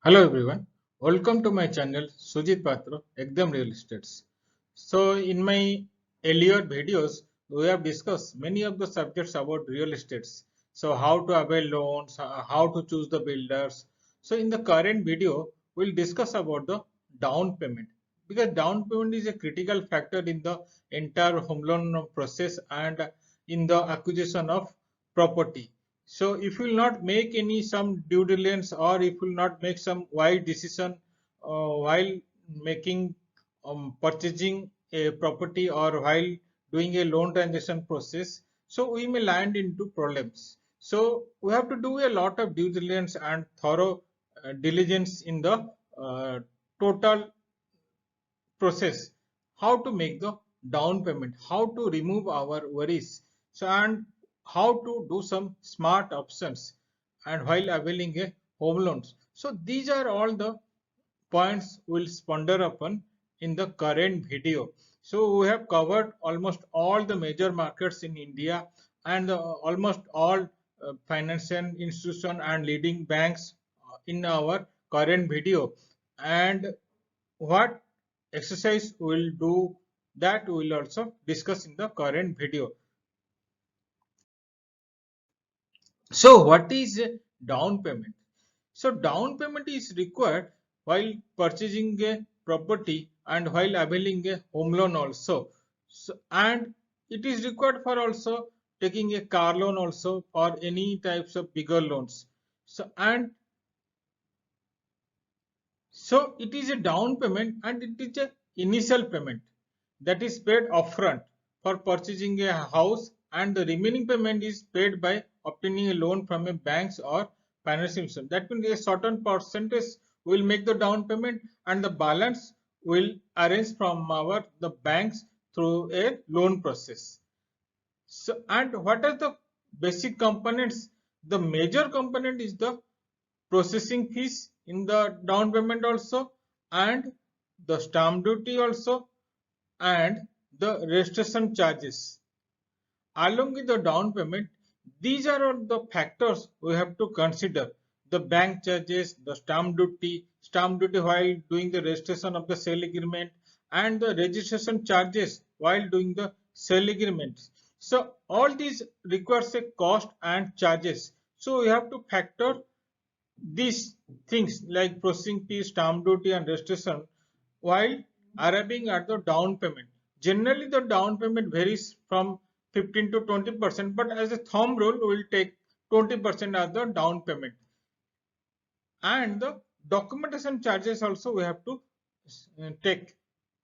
Hello everyone, welcome to my channel Sujit Patra, Ekdam Real Estates. So in my earlier videos, we have discussed many of the subjects about real estates. So how to avail loans, how to choose the builders. So in the current video, we'll discuss about the down payment because down payment is a critical factor in the entire home loan process and in the acquisition of property. So if you will not make any some due diligence or if you will not make some wise decision while making purchasing a property or while doing a loan transaction process, so we may land into problems. So we have to do a lot of due diligence and thorough diligence in the total process, how to make the down payment, how to remove our worries, so and how to do some smart options and while availing a home loans. So these are all the points we'll ponder upon in the current video. So we have covered almost all the major markets in India and almost all financial institution and leading banks in our current video, and what exercise we'll do, that we'll also discuss in the current video. So what is a down payment? So down payment is required while purchasing a property and while availing a home loan also. So, and it is required for also taking a car loan also or any types of bigger loans. So it is a down payment and it is a initial payment that is paid upfront for purchasing a house, and the remaining payment is paid by obtaining a loan from a banks or financial institution. That means a certain percentage will make the down payment and the balance will arrange from our the banks through a loan process. So, and what are the basic components? The major component is the processing fees in the down payment also, and the stamp duty also, and the registration charges. Along with the down payment, these are all the factors we have to consider: the bank charges, the stamp duty while doing the registration of the sale agreement, and the registration charges while doing the sale agreement. So all these requires a cost and charges. So we have to factor these things like processing fee, stamp duty and registration while arriving at the down payment. Generally the down payment varies from 15 to 20%, but as a thumb rule we will take 20% as the down payment. And the documentation charges also we have to take,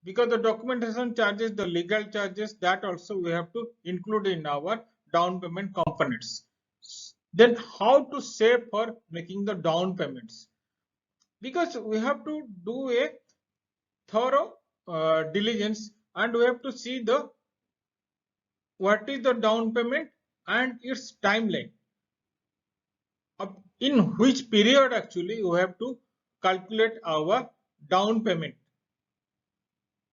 because the documentation charges, the legal charges, that also we have to include in our down payment components. Then how to save for making the down payments? Because we have to do a thorough diligence and we have to see the what is the down payment and its timeline, in which period actually we have to calculate our down payment.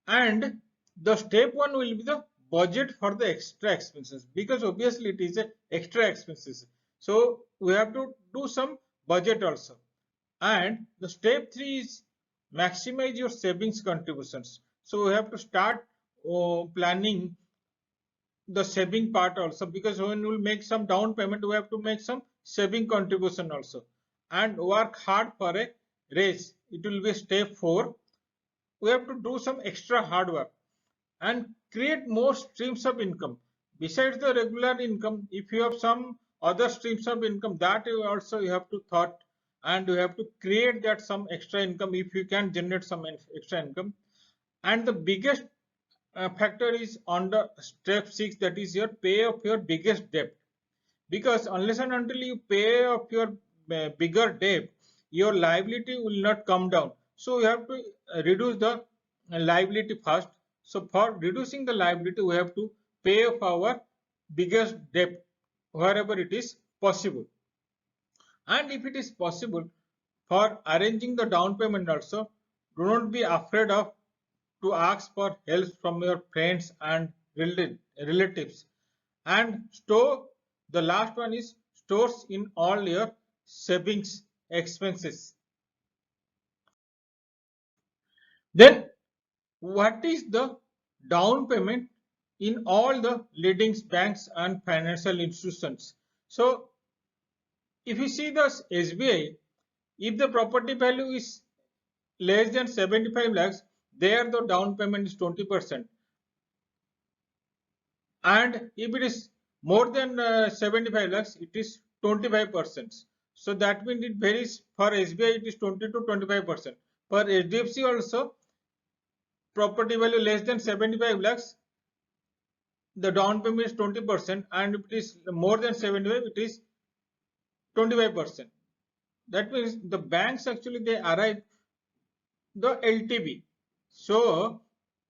And the step one will be the budget for the extra expenses, because obviously it is a extra expenses, so we have to do some budget also. And the step 3 is maximize your savings contributions. So we have to start planning the saving part also, because when we make some down payment we have to make some saving contribution also, and work hard for a raise. It will be step 4. We have to do some extra hard work and create more streams of income besides the regular income. If you have some other streams of income, that you also you have to thought, and you have to create that some extra income if you can generate some extra income. And the biggest factor is on the step 6, that is your pay of your biggest debt, because unless and until you pay off your bigger debt, your liability will not come down. So you have to reduce the liability first. So for reducing the liability we have to pay off our biggest debt wherever it is possible. And if it is possible, for arranging the down payment also, do not be afraid of to ask for help from your friends and relatives. And store, the last one is stores in all your savings expenses. Then what is the down payment in all the leading banks and financial institutions? So if you see the SBI, if the property value is less than 75 lakhs, there the down payment is 20%. And if it is more than 75 lakhs, it is 25%. So that means it varies. For SBI, it is 20 to 25%. For HDFC also, property value less than 75 lakhs, the down payment is 20%, and if it is more than 75, it is 25%. That means the banks actually they arrive the LTV. So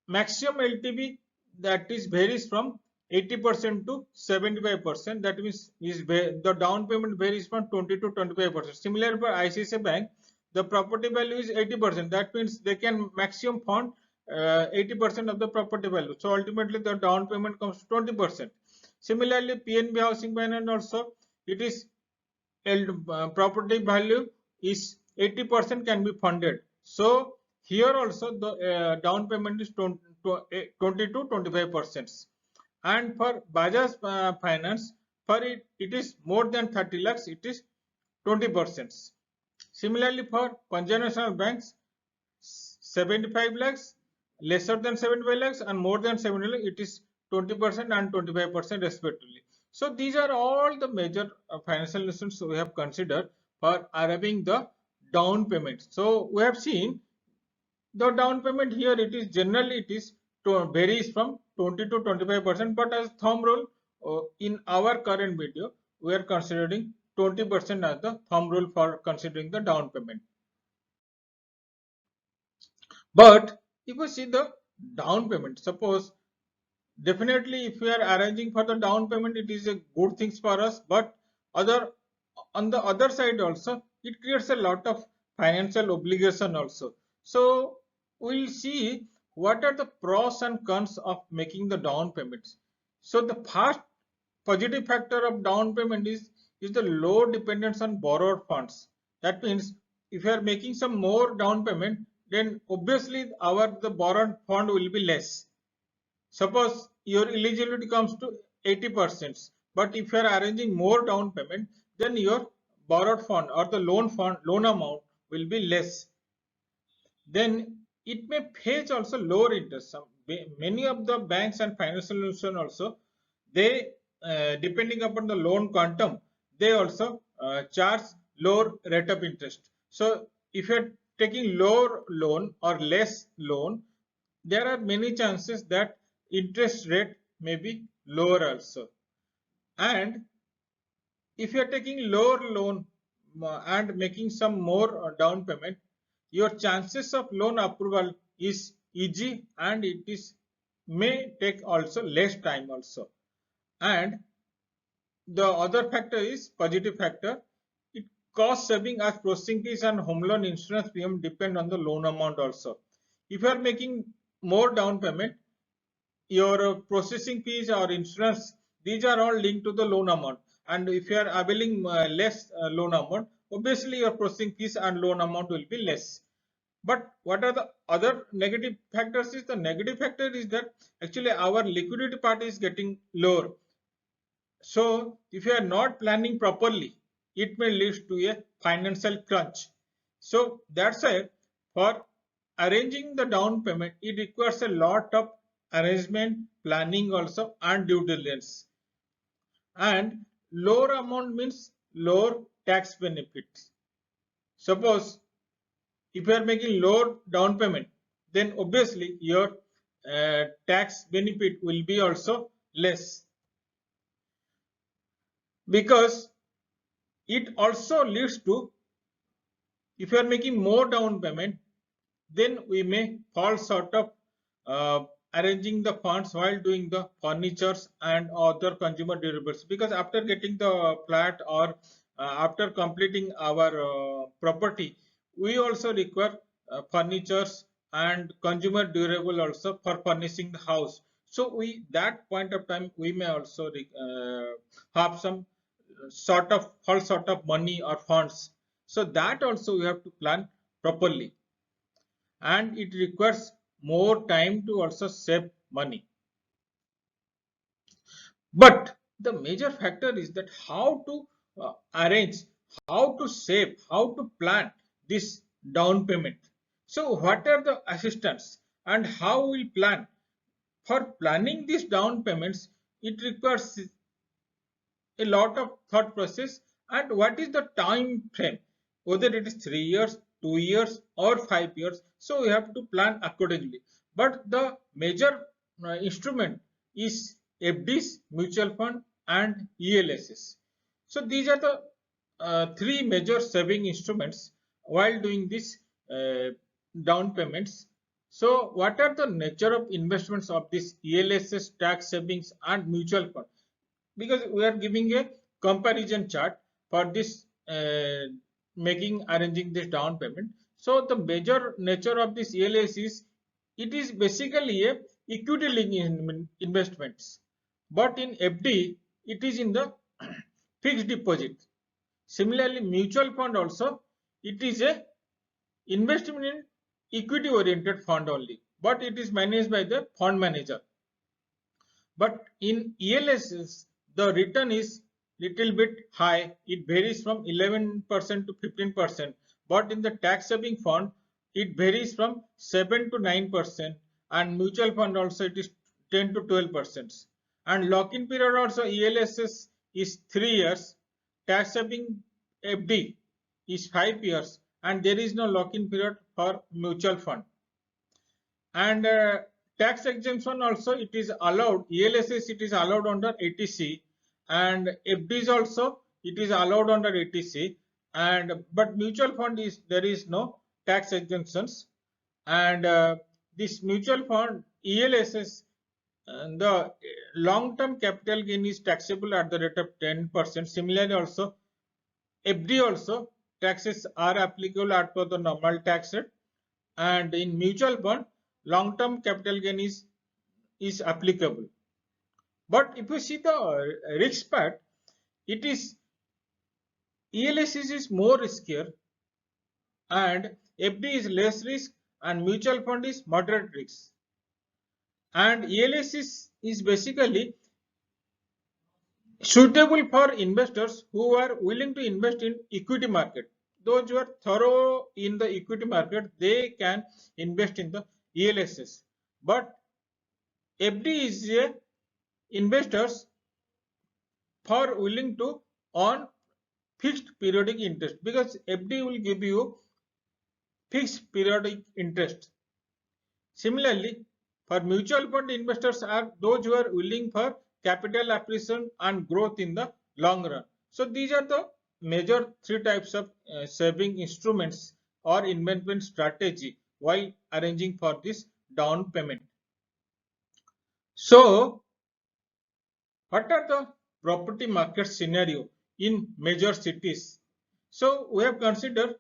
maximum LTV that is varies from 80% to 75%. That means the down payment varies from 20 to 25%. Similar for ICICI Bank, the property value is 80%. That means they can maximum fund 80% of the property value. So ultimately the down payment comes to 20%. Similarly, PNB Housing Finance also, it is property value is 80% can be funded. So here also the down payment is 20 to 25%. And for Bajaj Finance, for it is more than 30 lakhs, it is 20%. Similarly, for Punjab National Banks, 75 lakhs, lesser than 75 lakhs, and more than 70 lakhs, it is 20% and 25% respectively. So these are all the major financial institutions we have considered for arriving the down payment. So we have seen the down payment here, it is generally it is varies from 20 to 25%, but as thumb rule in our current video we are considering 20% as the thumb rule for considering the down payment. But if we see the down payment, suppose definitely if we are arranging for the down payment, it is a good things for us, but other on the other side also it creates a lot of financial obligation also. So we'll see what are the pros and cons of making the down payments. So the first positive factor of down payment is the low dependence on borrowed funds. That means if you are making some more down payment, then obviously our the borrowed fund will be less. Suppose your eligibility comes to 80%, but if you are arranging more down payment, then your borrowed fund or the loan amount will be less. Then it may fetch also lower interest. Many of the banks and financial institutions also, they depending upon the loan quantum, they also charge lower rate of interest. So if you are taking lower loan or less loan, there are many chances that interest rate may be lower also. And if you are taking lower loan and making some more down payment, your chances of loan approval is easy, and it is may take also less time also. And the other factor is positive factor. It cost saving as processing fees and home loan insurance premium depend on the loan amount also. If you are making more down payment, your processing fees or insurance, these are all linked to the loan amount. And if you are availing less loan amount, obviously your processing fees and loan amount will be less. But what are the other negative factors? Is the negative factor is that actually our liquidity part is getting lower. So if you are not planning properly, it may lead to a financial crunch. So that's why for arranging the down payment, it requires a lot of arrangement, planning also, and due diligence. And lower amount means lower tax benefits. Suppose if you are making lower down payment, then obviously your tax benefit will be also less, because it also leads to, if you are making more down payment, then we may fall short of uh, arranging the funds while doing the furnitures and other consumer durables, because after getting the flat or after completing our property, we also require furnitures and consumer durable also for furnishing the house. So we that point of time we may also have some sort of money or funds. So that also we have to plan properly. and it requires more time to also save money. But the major factor is that how to arrange, how to save, how to plan this down payment. So what are the assistants and how we plan? For planning these down payments, it requires a lot of thought process and what is the time frame, whether it is 3 years, 2 years or 5 years. So we have to plan accordingly. But the major instrument is FDs, mutual fund and ELSS. So these are the three major saving instruments while doing this down payments. So what are the nature of investments of this ELSS, tax savings and mutual fund? Because we are giving a comparison chart for this making arranging this down payment. So the major nature of this ELS is it is basically a equity linked investments, but in FD it is in the fixed deposit. Similarly, mutual fund also it is a investment in equity oriented fund only, but it is managed by the fund manager. But in ELSs, the return is little bit high. It varies from 11% to 15%. But in the tax saving fund, it varies from 7 to 9%. And mutual fund also it is 10 to 12%. And lock-in period also ELSs is 3 years. Tax saving FD is 5 years. And there is no lock-in period for mutual fund. And tax exemption also it is allowed. ELSS it is allowed under ATC, and FDs also it is allowed under ATC, and but mutual fund is there is no tax exemptions. And this mutual fund ELSS, the long term capital gain is taxable at the rate of 10%. Similarly also FD also taxes are applicable at per the normal tax rate, and in mutual fund long term capital gain is applicable. But if you see the risk part, it is ELSS is more riskier and FD is less risk and mutual fund is moderate risk. And ELSS is basically suitable for investors who are willing to invest in equity market. Those who are thorough in the equity market, they can invest in the ELSS. But FD is a investors for willing to earn fixed periodic interest, because FD will give you fixed periodic interest. Similarly, for mutual fund investors are those who are willing for capital appreciation and growth in the long run. So these are the major three types of saving instruments or investment strategy while arranging for this down payment. So what are the property market scenario in major cities? So we have considered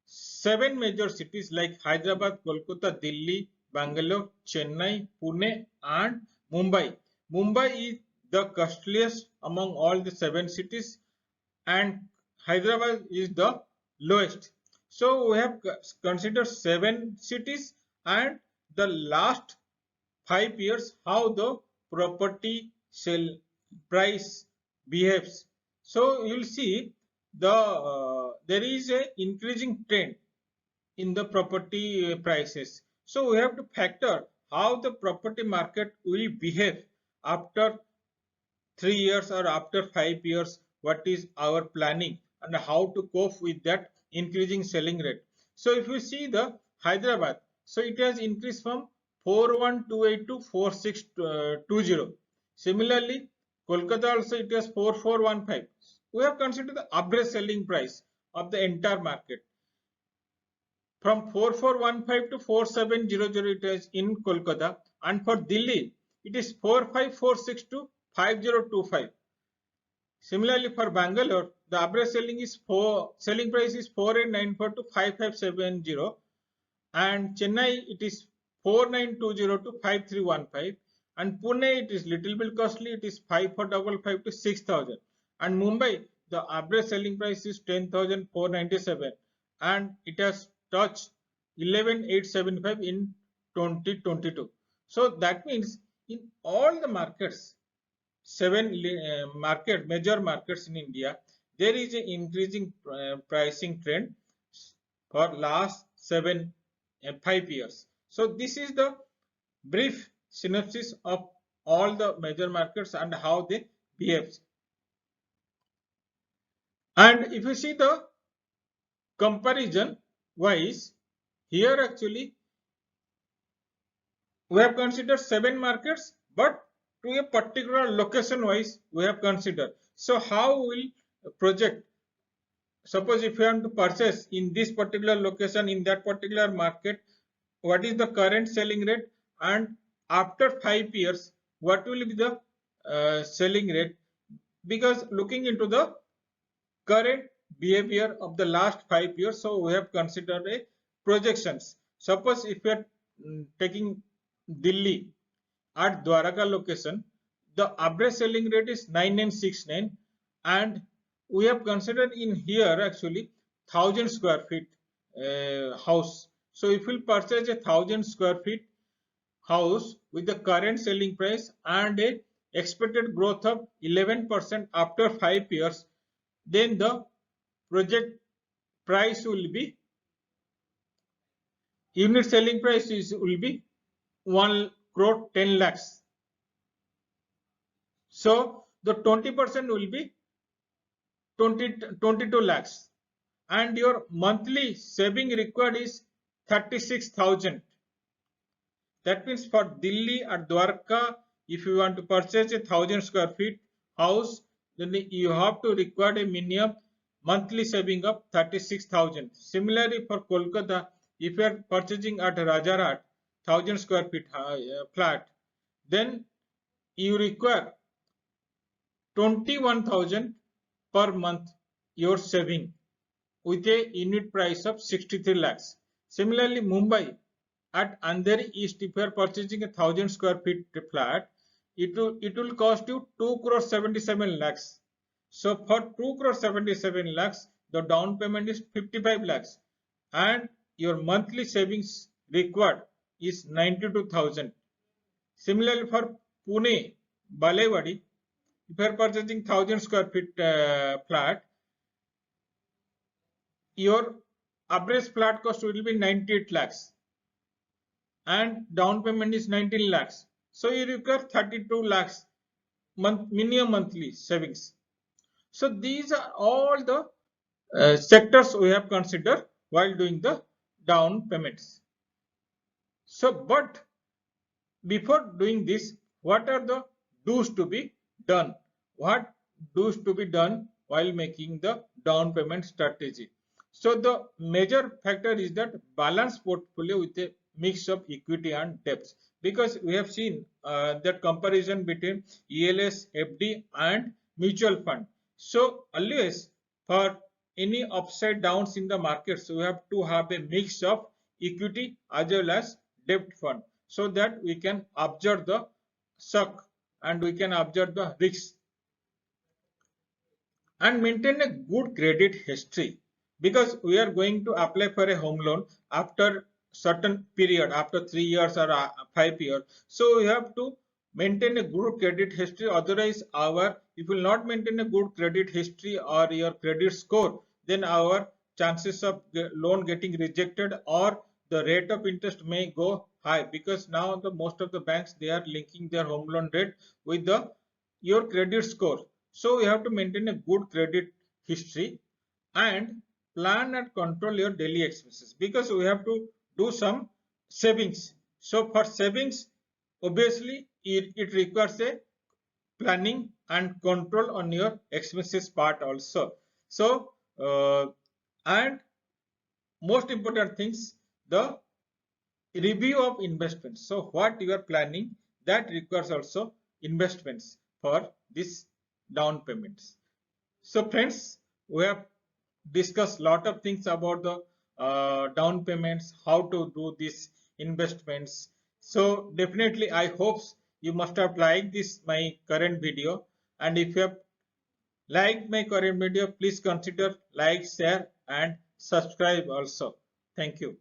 7 major cities like Hyderabad, Kolkata, Delhi, Bangalore, Chennai, Pune and Mumbai. Mumbai is the costliest among all the 7 cities and Hyderabad is the lowest. So we have considered 7 cities and the last 5 years how the property sale price behaves. So you will see there is a increasing trend in the property prices. So we have to factor how the property market will behave after 3 years or after 5 years, what is our planning and how to cope with that increasing selling rate. So if you see the Hyderabad, so it has increased from 4128 to 4620. Similarly, Kolkata also it has 4415. We have considered the average selling price of the entire market. From 4415 to 4700 it is in Kolkata, and for Delhi it is 4546 to 5025. Similarly, for Bangalore, the average selling price is 4894 to 5570, and Chennai it is 4920 to 5315, and Pune it is little bit costly, it is 5455 to 6000, and Mumbai the average selling price is 10,497, and it has touched 11,875 in 2022. So that means in all the markets, major markets in India, there is an increasing pricing trend for last 5 years. So this is the brief synopsis of all the major markets and how they behave. And if you see the comparison wise, here actually we have considered 7 markets, but to a particular location wise we have considered. So how will project, suppose if you want to purchase in this particular location in that particular market, what is the current selling rate, and after 5 years what will be the selling rate, because looking into the current behavior of the last 5 years, so we have considered a projections. Suppose if you are taking Delhi at Dwaraka location, the average selling rate is 9969, and we have considered in here actually 1000 square feet house. So if we purchase a 1000 square feet house with the current selling price and a expected growth of 11% after 5 years, then the project price will be, unit selling price will be 1 crore 10 lakhs. So the 20% will be 22 lakhs, and your monthly saving required is 36,000. That means for Delhi at Dwarka, if you want to purchase a 1000 square feet house, then you have to require a minimum monthly saving of 36,000. Similarly for Kolkata, if you are purchasing at Rajarhat 1000 square feet flat, then you require 21,000 per month your saving with a unit price of 63 lakhs. Similarly, Mumbai at Andheri East, if you are purchasing a 1000 square feet flat, it will cost you 2 crore 77 lakhs. So for 2 crore 77 lakhs, the down payment is 55 lakhs, and your monthly savings required is 92,000. Similarly for Pune, Balewadi, if you are purchasing 1000 square feet flat, your average flat cost will be 98 lakhs and down payment is 19 lakhs. So you require 32 lakhs minimum monthly savings. So these are all the sectors we have considered while doing the down payments. So but before doing this, what are the do's to be done? What do's to be done while making the down payment strategy? So the major factor is that balanced portfolio with a mix of equity and debts, because we have seen that comparison between ELS, FD and mutual fund. So always for any upside downs in the markets, we have to have a mix of equity as well as debt fund, so that we can observe the shock and we can observe the risks and maintain a good credit history, because we are going to apply for a home loan after certain period, after 3 years or 5 years. So we have to maintain a good credit history, otherwise our, if you will not maintain a good credit history or your credit score, then our chances of loan getting rejected or the rate of interest may go high, because now the most of the banks, they are linking their home loan rate with the your credit score. So you have to maintain a good credit history and plan and control your daily expenses, because we have to do some savings. So for savings, obviously it requires a planning and control on your expenses part also. So and most important things, the review of investments. So what you are planning, that requires also investments for this down payments. So friends, we have discussed lot of things about the down payments, how to do these investments. So definitely I hope you must have liked this my current video, and if you have liked my current video, please consider like, share and subscribe also. Thank you.